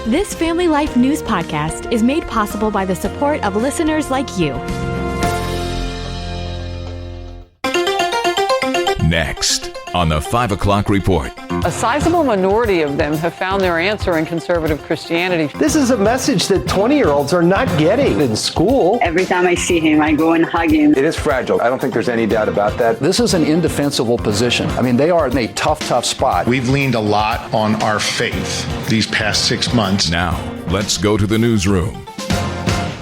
This Family Life News podcast is made possible by the support of listeners like you. Next on the 5 o'clock report. A sizable minority of them have found their answer in conservative Christianity. This is a message that 20-year-olds are not getting in school. Every time I see him, I go and hug him. It is fragile. I don't think there's any doubt about that. This is an indefensible position. I mean, they are in a tough spot. We've leaned a lot on our faith these past 6 months. Now, let's go to the newsroom.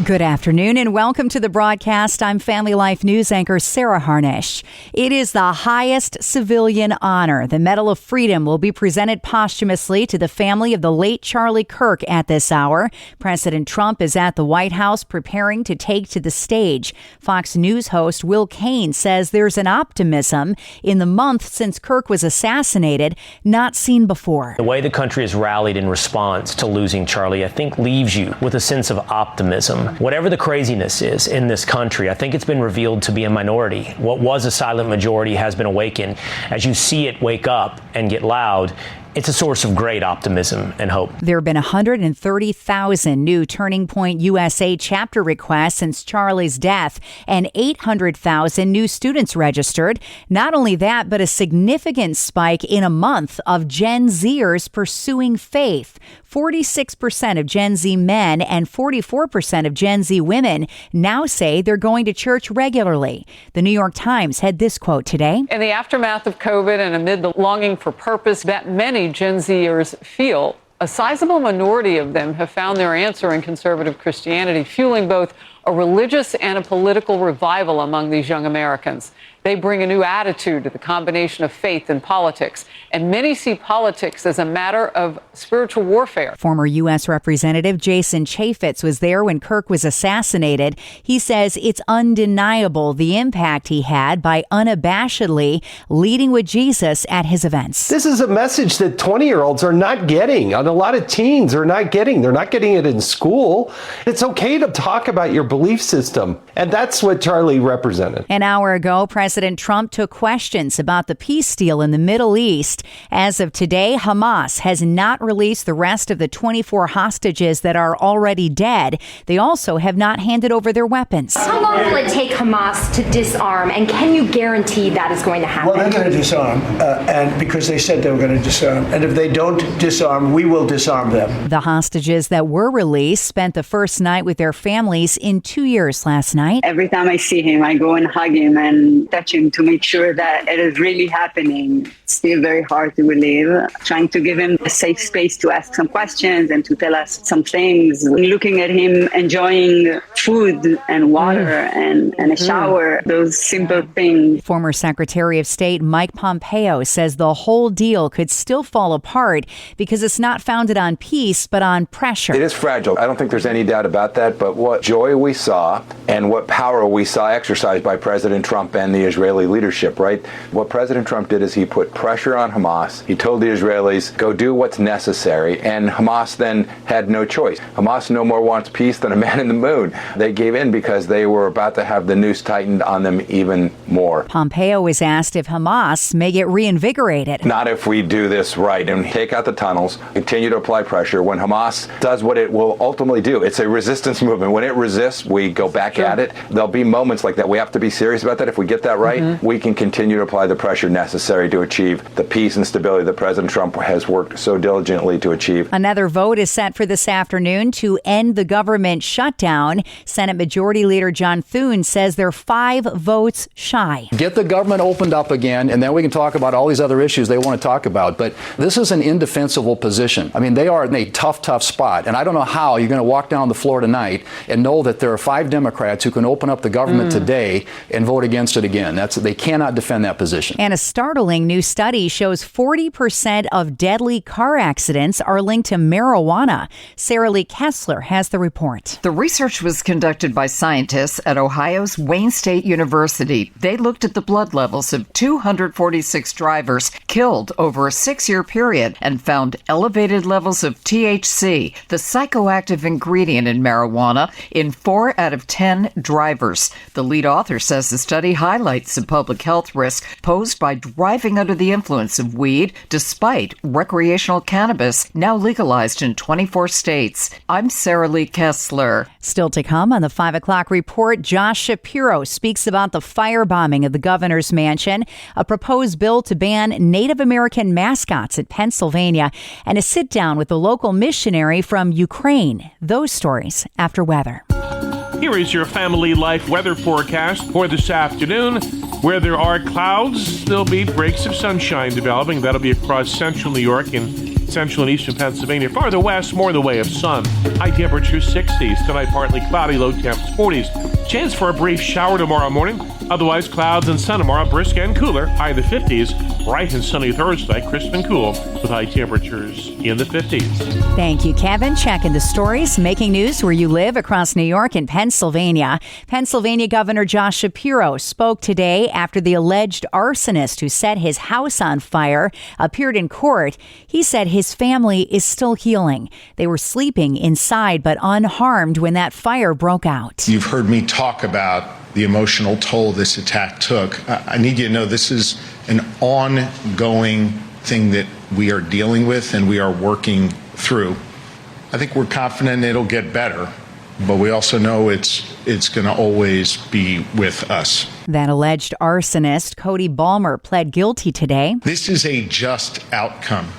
Good afternoon and welcome to the broadcast. I'm Family Life News anchor Sarah Harnish. It is the highest civilian honor. The Medal of Freedom will be presented posthumously to the family of the late Charlie Kirk at this hour. President Trump is at the White House preparing to take to the stage. Fox News host Will Cain says there's an optimism in the month since Kirk was assassinated not seen before. The way the country has rallied in response to losing Charlie, I think, leaves you with a sense of optimism. Whatever the craziness is in this country, I think it's been revealed to be a minority. What was a silent majority has been awakened. As you see it wake up and get loud, it's a source of great optimism and hope. There have been 130,000 new Turning Point USA chapter requests since Charlie's death and 800,000 new students registered. Not only that, but a significant spike in a month of Gen Zers pursuing faith. 46% of Gen Z men and 44% of Gen Z women now say they're going to church regularly. The New York Times had this quote today. In the aftermath of COVID and amid the longing for purpose that many Gen Zers feel, a sizable minority of them have found their answer in conservative Christianity, fueling both a religious and a political revival among these young Americans. They bring a new attitude to the combination of faith and politics, and many see politics as a matter of spiritual warfare. Former U.S. Representative Jason Chaffetz was there when Kirk was assassinated. He says it's undeniable the impact he had by unabashedly leading with Jesus at his events. This is a message that 20-year-olds are not getting, and a lot of teens are not getting. They're not getting it in school. It's okay to talk about your belief system, and that's what Charlie represented. An hour ago, President Trump took questions about the peace deal in the Middle East. As of today, Hamas has not released the rest of the 24 hostages that are already dead. They also have not handed over their weapons. How long will it take Hamas to disarm, and can you guarantee that is going to happen? Well, they're going to disarm, and because they said they were going to disarm. And if they don't disarm, we will disarm them. The hostages that were released spent the first night with their families in 2 years last night. Every time I see him, I go and hug him and touch him to make sure that it is really happening. It's still very hard to believe. Trying to give him a safe space to ask some questions and to tell us some things. Looking at him enjoying food and water and a shower, those simple things. Former Secretary of State Mike Pompeo says the whole deal could still fall apart because it's not founded on peace, but on pressure. It is fragile. I don't think there's any doubt about that, but what joy we saw and what power we saw exercised by President Trump and the Israeli leadership, right? What President Trump did is he put pressure on Hamas. He told the Israelis, go do what's necessary. And Hamas then had no choice. Hamas no more wants peace than a man in the moon. They gave in because they were about to have the noose tightened on them even more. Pompeo was asked if Hamas may get reinvigorated. Not if we do this right and take out the tunnels, continue to apply pressure. When Hamas does what it will ultimately do, it's a resistance movement. When it resists, we go back at it. There'll be moments like that. We have to be serious about that. If we get that right, we can continue to apply the pressure necessary to achieve the peace and stability that President Trump has worked so diligently to achieve. Another vote is set for this afternoon to end the government shutdown. Senate Majority Leader John Thune says they're 5 votes shy. Get the government opened up again, and then we can talk about all these other issues they want to talk about. But this is an indefensible position. I mean, they are in a tough spot. And I don't know how you're going to walk down the floor tonight and know that there are 5 Democrats who can open up the government today and vote against it again. They cannot defend that position. And a startling new study shows 40% of deadly car accidents are linked to marijuana. Sarah Lee Kessler has the report. The research was conducted by scientists at Ohio's Wayne State University. They looked at the blood levels of 246 drivers killed over a 6-year period and found elevated levels of THC, the psychoactive ingredient in marijuana, in 4 out of 10 drivers. The lead author says the study highlights highlights the public health risk posed by driving under the influence of weed, despite recreational cannabis now legalized in 24 states. I'm Sarah Lee Kessler. Still to come on the 5 o'clock report, Josh Shapiro speaks about the firebombing of the governor's mansion, a proposed bill to ban Native American mascots at Pennsylvania, and a sit-down with the local missionary from Ukraine. Those stories after weather. Here is your family life weather forecast for this afternoon. Where there are clouds, there'll be breaks of sunshine developing. That'll be across central New York and central and eastern Pennsylvania. Farther west, more in the way of sun. High temperatures 60s. Tonight, partly cloudy, low temps 40s. Chance for a brief shower tomorrow morning. Otherwise, clouds and sun tomorrow, brisk and cooler. High in the 50s. Bright and sunny Thursday, crisp and cool, with high temperatures in the 50s. Thank you, Kevin. Checking the stories, making news where you live across New York and Pennsylvania. Pennsylvania Governor Josh Shapiro spoke today after the alleged arsonist who set his house on fire appeared in court. He said his family is still healing. They were sleeping inside but unharmed when that fire broke out. You've heard me talk about the emotional toll this attack took. I need you to know this is an ongoing thing that we are dealing with and we are working through. I think we're confident it'll get better, but we also know it's going to always be with us. That alleged arsonist, Cody Ballmer, pled guilty today. This is a just outcome,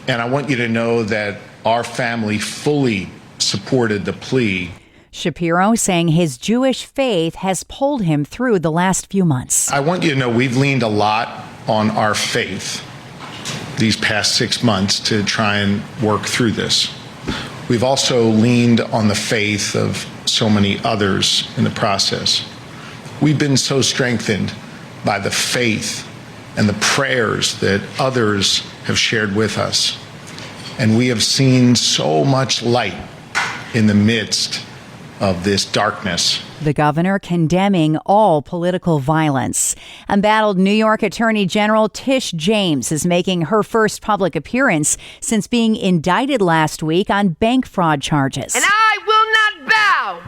and I want you to know that our family fully supported the plea. Shapiro saying his Jewish faith has pulled him through the last few months. I want you to know we've leaned a lot on our faith these past 6 months to try and work through this. We've also leaned on the faith of so many others in the process. We've been so strengthened by the faith and the prayers that others have shared with us. And we have seen so much light in the midst of this darkness. The governor condemning all political violence. Embattled New York Attorney General Tish James is making her first public appearance since being indicted last week on bank fraud charges. And I will not bow.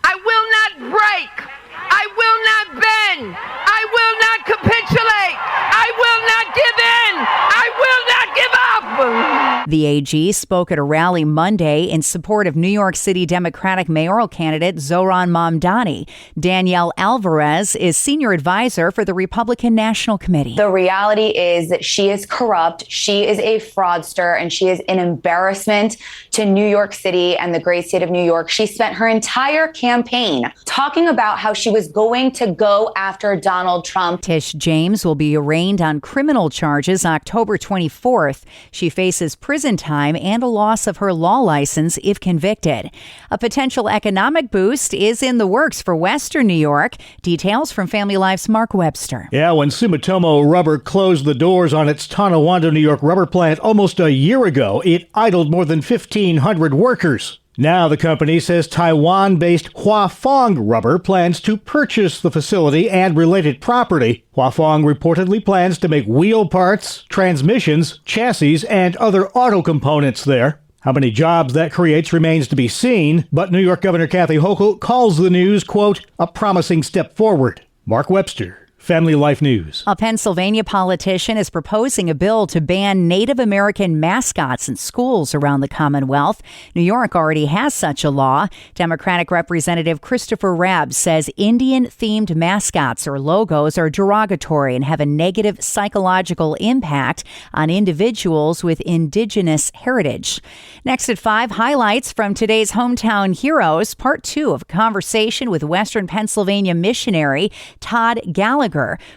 I will not break. I will not bend. I will not capitulate. I will not give in. I will not give up. The AG spoke at a rally Monday in support of New York City Democratic mayoral candidate Zohran Mamdani. Danielle Alvarez is senior advisor for the Republican National Committee. The reality is that she is corrupt, she is a fraudster, and she is an embarrassment to New York City and the great state of New York. She spent her entire campaign talking about how she was going to go after Donald Trump. Tish James will be arraigned on criminal charges October 24th. She faces prison time and a loss of her law license if convicted. A potential economic boost is in the works for Western New York. Details from Family Life's Mark Webster. Yeah, when Sumitomo Rubber closed the doors on its Tonawanda, New York rubber plant almost a year ago, it idled more than 1,500 workers. Now the company says Taiwan-based Huafeng Rubber plans to purchase the facility and related property. Huafeng reportedly plans to make wheel parts, transmissions, chassis, and other auto components there. How many jobs that creates remains to be seen, but New York Governor Kathy Hochul calls the news, quote, a promising step forward. Mark Webster, Family Life News. A Pennsylvania politician is proposing a bill to ban Native American mascots in schools around the Commonwealth. New York already has such a law. Democratic Representative Christopher Rabb says Indian-themed mascots or logos are derogatory and have a negative psychological impact on individuals with indigenous heritage. Next at 5, highlights from today's Hometown Heroes, part 2 of a conversation with Western Pennsylvania missionary Todd Gallagher,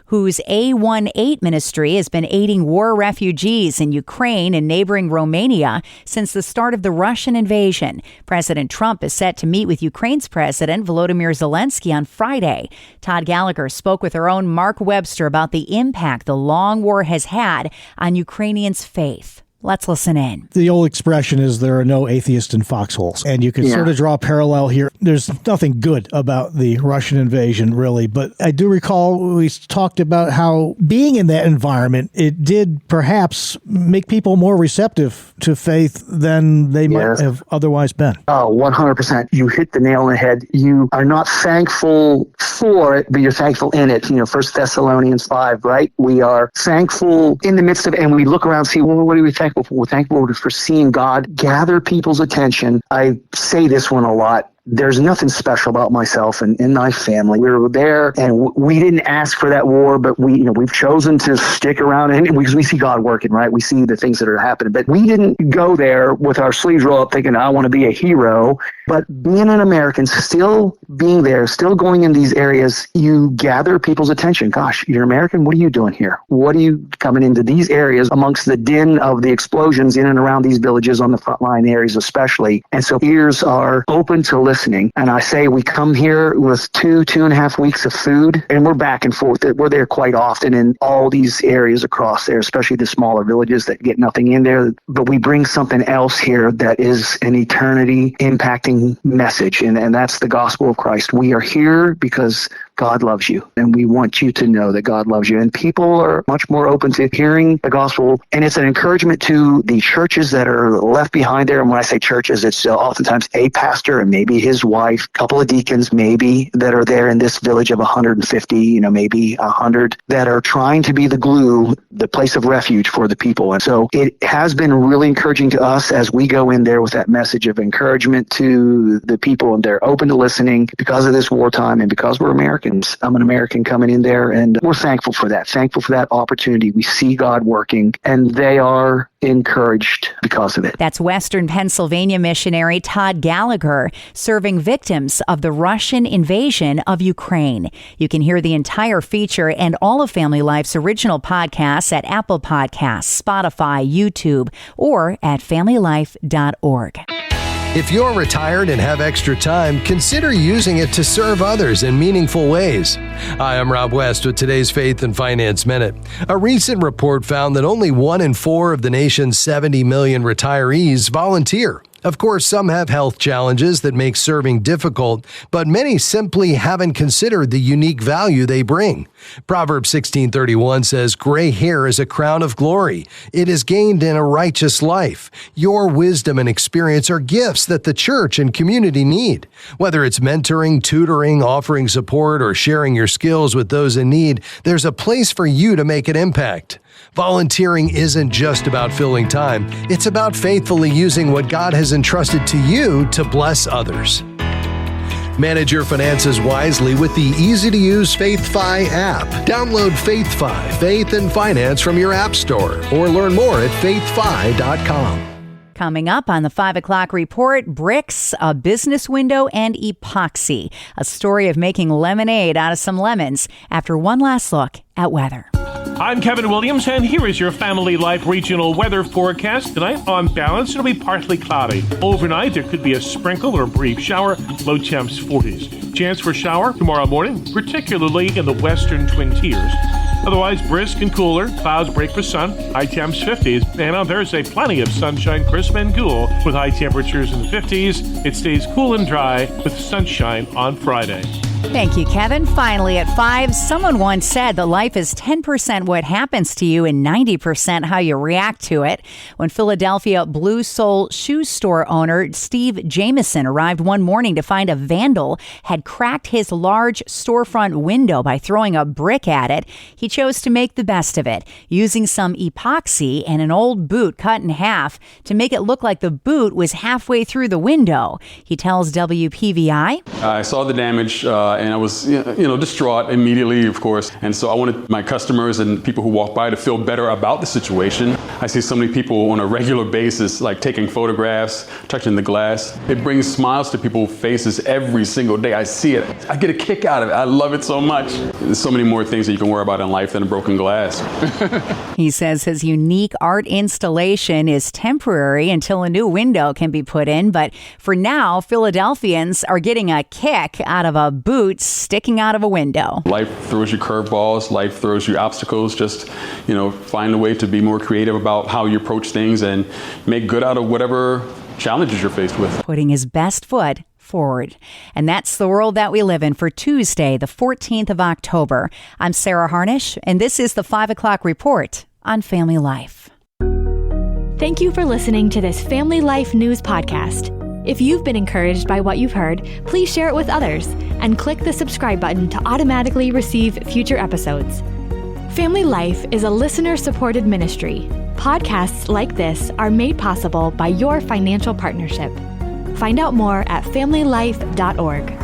whose A18 ministry has been aiding war refugees in Ukraine and neighboring Romania since the start of the Russian invasion. President Trump is set to meet with Ukraine's President Volodymyr Zelensky on Friday. Todd Gallagher spoke with our own Mark Webster about the impact the long war has had on Ukrainians' faith. Let's listen in. The old expression is there are no atheists in foxholes. And you can sort of draw a parallel here. There's nothing good about the Russian invasion, really. But I do recall we talked about how being in that environment, it did perhaps make people more receptive to faith than they might have otherwise been. Oh, 100%. You hit the nail on the head. You are not thankful for it, but you're thankful in it. 1 Thessalonians 5, right? We are thankful in the midst of it, and we look around and see, well, what are we thankful for? We're thankful for seeing God gather people's attention. I say this one a lot. There's nothing special about myself and my family. We were there, and we didn't ask for that war, but we've chosen to stick around, and because we see God working, right? We see the things that are happening, but we didn't go there with our sleeves rolled up thinking, I want to be a hero. But being an American, still being there, still going in these areas, you gather people's attention. Gosh, you're American. What are you doing here? What are you coming into these areas amongst the din of the explosions in and around these villages on the frontline areas especially? And so ears are open to listening. And I say we come here with 2.5 weeks of food, and we're back and forth. We're there quite often in all these areas across there, especially the smaller villages that get nothing in there. But we bring something else here that is an eternity impacting message, and that's the gospel of Christ. We are here because God loves you, and we want you to know that God loves you. And people are much more open to hearing the gospel, and it's an encouragement to the churches that are left behind there. And when I say churches, it's oftentimes a pastor and maybe his wife, a couple of deacons maybe that are there in this village of 150, maybe 100, that are trying to be the glue, the place of refuge for the people. And so it has been really encouraging to us as we go in there with that message of encouragement to the people, and they're open to listening because of this wartime and because we're Americans. I'm an American coming in there, and we're thankful for that opportunity. We see God working, and they are encouraged because of it. That's Western Pennsylvania missionary Todd Gallagher serving victims of the Russian invasion of Ukraine. You can hear the entire feature and all of Family Life's original podcasts at Apple Podcasts, Spotify, YouTube, or at familylife.org. If you're retired and have extra time, consider using it to serve others in meaningful ways. Hi, I'm Rob West with today's Faith and Finance Minute. A recent report found that only 1 in 4 of the nation's 70 million retirees volunteer. Of course, some have health challenges that make serving difficult, but many simply haven't considered the unique value they bring. Proverbs 16:31 says, "Gray hair is a crown of glory. It is gained in a righteous life." Your wisdom and experience are gifts that the church and community need. Whether it's mentoring, tutoring, offering support, or sharing your skills with those in need, there's a place for you to make an impact. Volunteering isn't just about filling time. It's about faithfully using what God has entrusted to you to bless others. Manage your finances wisely with the easy-to-use FaithFi app. Download FaithFi, Faith and Finance from your app store, or learn more at faithfi.com. Coming up on the 5 o'clock report, bricks, a business window, and epoxy. A story of making lemonade out of some lemons after one last look at weather. I'm Kevin Williams, and here is your Family Life regional weather forecast. Tonight, on balance, it'll be partly cloudy. Overnight, there could be a sprinkle or a brief shower, low temps 40s. Chance for shower tomorrow morning, particularly in the western Twin Tiers. Otherwise, brisk and cooler. Clouds break for sun. High temps 50s. And on Thursday, plenty of sunshine, crisp and cool with high temperatures in the 50s. It stays cool and dry with sunshine on Friday. Thank you, Kevin. Finally, at 5, someone once said that life is 10% what happens to you and 90% how you react to it. When Philadelphia Blue Soul shoe store owner Steve Jameson arrived one morning to find a vandal had cracked his large storefront window by throwing a brick at it, he chose to make the best of it, using some epoxy and an old boot cut in half to make it look like the boot was halfway through the window. He tells WPVI, I saw the damage and I was distraught immediately, of course. And so I wanted my customers and people who walk by to feel better about the situation. I see so many people on a regular basis, like taking photographs, touching the glass. It brings smiles to people's faces every single day. I see it. I get a kick out of it. I love it so much. There's so many more things that you can worry about in life than a broken glass. He says his unique art installation is temporary until a new window can be put in. But for now, Philadelphians are getting a kick out of a boot boots sticking out of a window. Life throws you curveballs, life throws you obstacles. Just, find a way to be more creative about how you approach things and make good out of whatever challenges you're faced with. Putting his best foot forward. And that's the world that we live in for Tuesday, the 14th of October. I'm Sarah Harnish, and this is the 5 o'clock report on Family Life. Thank you for listening to this Family Life News podcast. If you've been encouraged by what you've heard, please share it with others and click the subscribe button to automatically receive future episodes. Family Life is a listener-supported ministry. Podcasts like this are made possible by your financial partnership. Find out more at familylife.org.